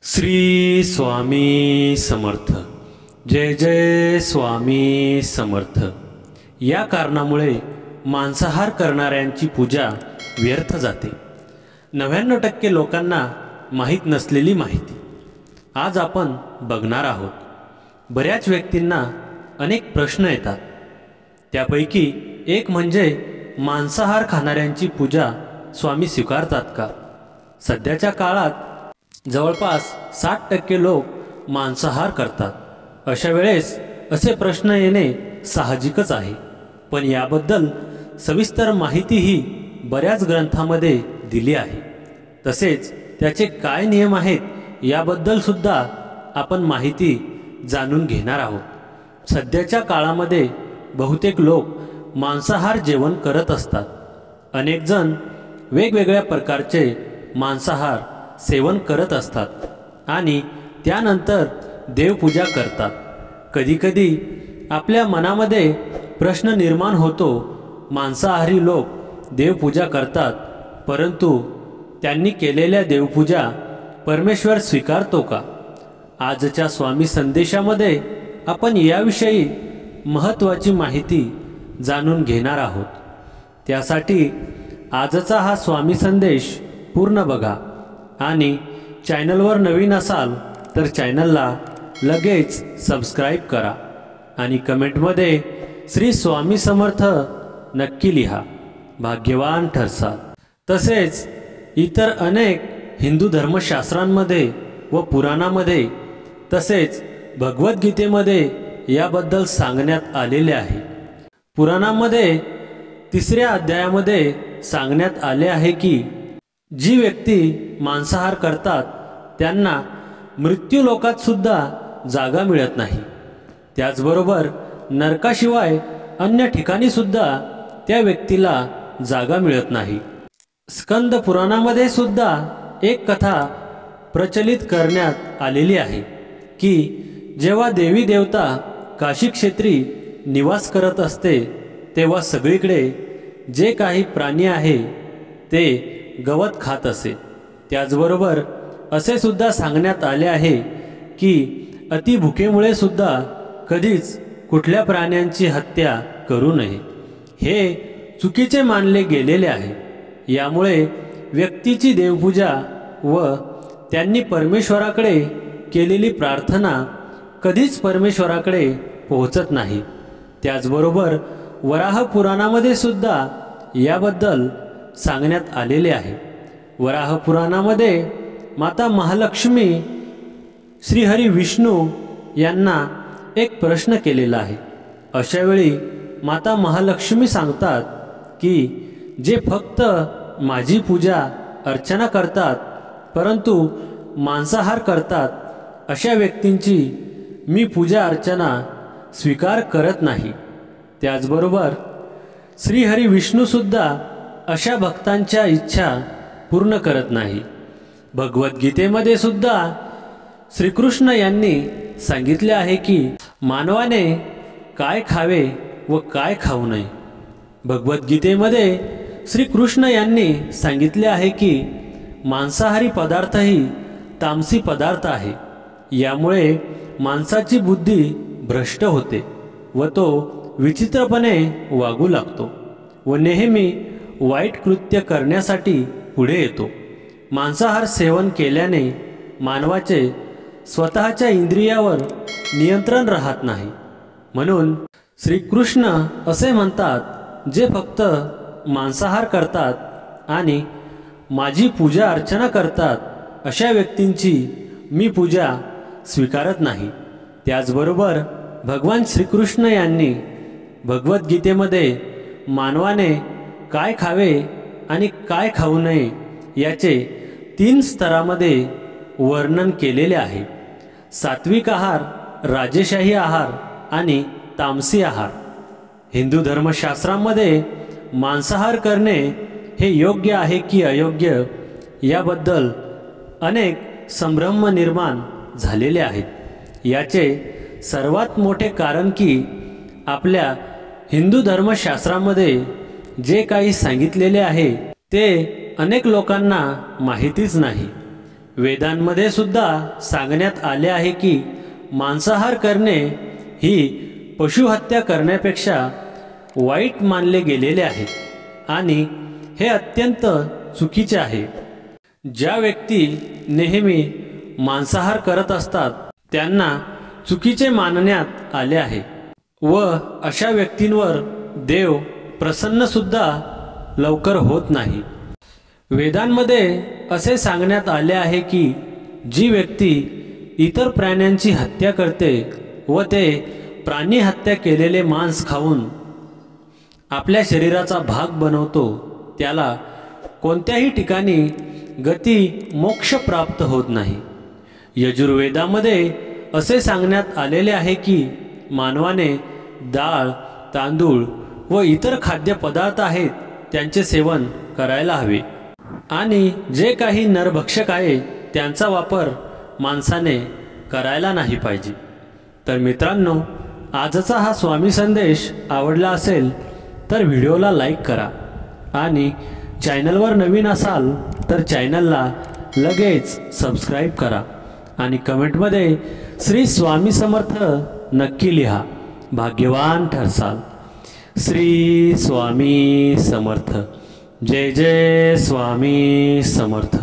श्री स्वामी समर्थ। जय जय स्वामी समर्थ। या कारणामुळे मांसाहार करणाऱ्यांची पूजा व्यर्थ जाते। 99% लोकांना माहीत नसलेली माहिती आज आपण बघणार आहोत। बऱ्याच व्यक्तींना अनेक प्रश्न येतात, त्यापैकी एक म्हणजे मांसाहार खाणाऱ्यांची पूजा स्वामी स्वीकारतात का? सध्याच्या काळात जवळपास 60% लोक मांसाहार करतात। अशा वेळेस असे प्रश्न येणे साहजिकच आहे, पण याबद्दल सविस्तर माहितीही बऱ्याच ग्रंथांमध्ये दिली आहे। तसेच त्याचे काय नियम आहेत याबद्दल सुद्धा आपण माहिती जाणून घेणार आहोत। सध्याच्या काळामध्ये बहुतेक लोक मांसाहार जेवण करत असतात। अनेक जण वेगवेगळ्या प्रकारचे मांसाहार सेवन करत असतात आणि त्यानंतर देवपूजा करतात। कधीकधी आपल्या मनामध्ये प्रश्न निर्माण होतो, मांसाहारी लोक देवपूजा करतात, परंतु त्यांनी केलेल्या देवपूजा परमेश्वर स्वीकारतो का? आजच्या स्वामी संदेशामध्ये आपण याविषयी महत्त्वाची माहिती जाणून घेणार आहोत। त्यासाठी आजचा हा स्वामी संदेश पूर्ण बघा आणि चॅनलवर नवीन असाल तर चॅनलला लगेच सबस्क्राईब करा आणि कमेंटमध्ये श्री स्वामी समर्थ नक्की लिहा, भाग्यवान ठरसाल। तसेच इतर अनेक हिंदू धर्मशास्त्रांमध्ये व पुराणामध्ये तसेच भगवद्गीतेमध्ये याबद्दल सांगण्यात आलेले आहे। पुराणामध्ये 3ऱ्या अध्यायामध्ये सांगण्यात आले आहे की जी व्यक्ती मांसाहार करतात त्यांना मृत्यू लोकात सुद्धा जागा मिळत नाही। त्याचबरोबर नरकाशिवाय अन्य ठिकाणी सुद्धा त्या व्यक्तीला जागा मिळत नाही। स्कंद पुराणामध्ये सुद्धा एक कथा प्रचलित करण्यात आलेली आहे की जेव्हा देवी देवता काशी क्षेत्री निवास करत असते तेव्हा सगळीकडे जे काही प्राणी आहे ते गवत खात असे। त्याचबरोबर असे सुद्धा सांगण्यात आले आहे की अतिभुकेमुळे सुद्धा कधीच कुठल्या प्राण्यांची हत्या करू नये, हे चुकीचे मानले गेलेले आहे। यामुळे व्यक्तीची देवपूजा व त्यांनी परमेश्वराकडे केलेली प्रार्थना कधीच परमेश्वराकडे पोहोचत नाही। त्याचबरोबर वराह पुराणामध्ये सुद्धा याबद्दल सांगण्यात आलेले आहे। वराह पुराणामध्ये माता महालक्ष्मी श्रीहरी विष्णू यांना एक प्रश्न केलेला आहे। अशा वेळी माता महालक्ष्मी सांगतात की जे फक्त माझी पूजा अर्चना करतात परंतु मांसाहार करतात अशा व्यक्तींची मी पूजा अर्चना स्वीकार करत नाही। त्याचबरोबर श्रीहरी विष्णू सुद्धा अशा भक्तांच्या इच्छा पूर्ण करत नाही। भगवद्गीतेमध्ये सुद्धा श्रीकृष्ण यांनी सांगितले आहे की मानवाने काय खावे व काय खाऊ नये। भगवद्गीतेमध्ये श्रीकृष्ण यांनी सांगितले आहे की मांसाहारी पदार्थही तामसी पदार्थ आहे। यामुळे माणसाची बुद्धी भ्रष्ट होते व तो विचित्रपणे वागू लागतो व नेहमी वाईट कृत्य करण्यासाठी पुढे येतो। मांसाहार सेवन केल्याने मानवाचे स्वतःच्या इंद्रियावर नियंत्रण राहत नाही। म्हणून श्रीकृष्ण असे म्हणतात, जे फक्त मांसाहार करतात आणि माझी पूजा अर्चना करतात अशा व्यक्तींची मी पूजा स्वीकारत नाही। त्याचबरोबर भगवान श्रीकृष्ण यांनी भगवद्गीतेमध्ये मानवाने काय खावे आणि काय खाऊ नये याचे 3 स्तरामध्ये वर्णन केलेले आहे। सात्विक आहार, राजशाही आहार आणि तामसी आहार। हिंदू धर्मशास्त्रामध्ये मांसाहार करणे हे योग्य आहे की अयोग्य याबद्दल अनेक संभ्रम निर्माण झालेले आहेत। याचे सर्वात मोठे कारण की आपल्या हिंदू धर्मशास्त्रामध्ये जे काही सांगितलेले आहे ते अनेक लोकांना माहितीच नाही। वेदांमध्ये सुद्धा सांगण्यात आले आहे की मांसाहार करणे ही पशुहत्या करण्यापेक्षा वाईट मानले गेलेले आहे आणि हे अत्यंत चुकीचे आहे। ज्या व्यक्ती नेहमी मांसाहार करत असतात त्यांना चुकीचे मानण्यात आले आहे व अशा व्यक्तींवर देव प्रसन्न सुद्धा लवकर होत नाही। वेदांमध्ये असे सांगण्यात आले आहे की जी व्यक्ती इतर प्राण्यांची हत्या करते व ते प्राणी हत्या केलेले मांस खाऊन आपल्या शरीराचा भाग बनवतो त्याला कोणत्याही ठिकाणी गती मोक्ष प्राप्त होत नाही। यजुर्वेदामध्ये असे सांगण्यात आलेले आहे की मानवाने डाळ, तांदूळ व इतर खाद्यपदार्थ आहेत त्यांचे सेवन करायला हवे आणि जे काही नरभक्षक आहे त्यांचा वापर माणसाने करायला नाही पाहिजे। तर मित्रांनो, आजचा हा स्वामी संदेश आवडला असेल तर व्हिडिओला लाईक करा आणि चॅनलवर नवीन असाल तर चॅनलला लगेच सबस्क्राईब करा आणि कमेंटमध्ये श्री स्वामी समर्थ नक्की लिहा, भाग्यवान ठरसाल। श्री स्वामी समर्थ। जय जय स्वामी समर्थ।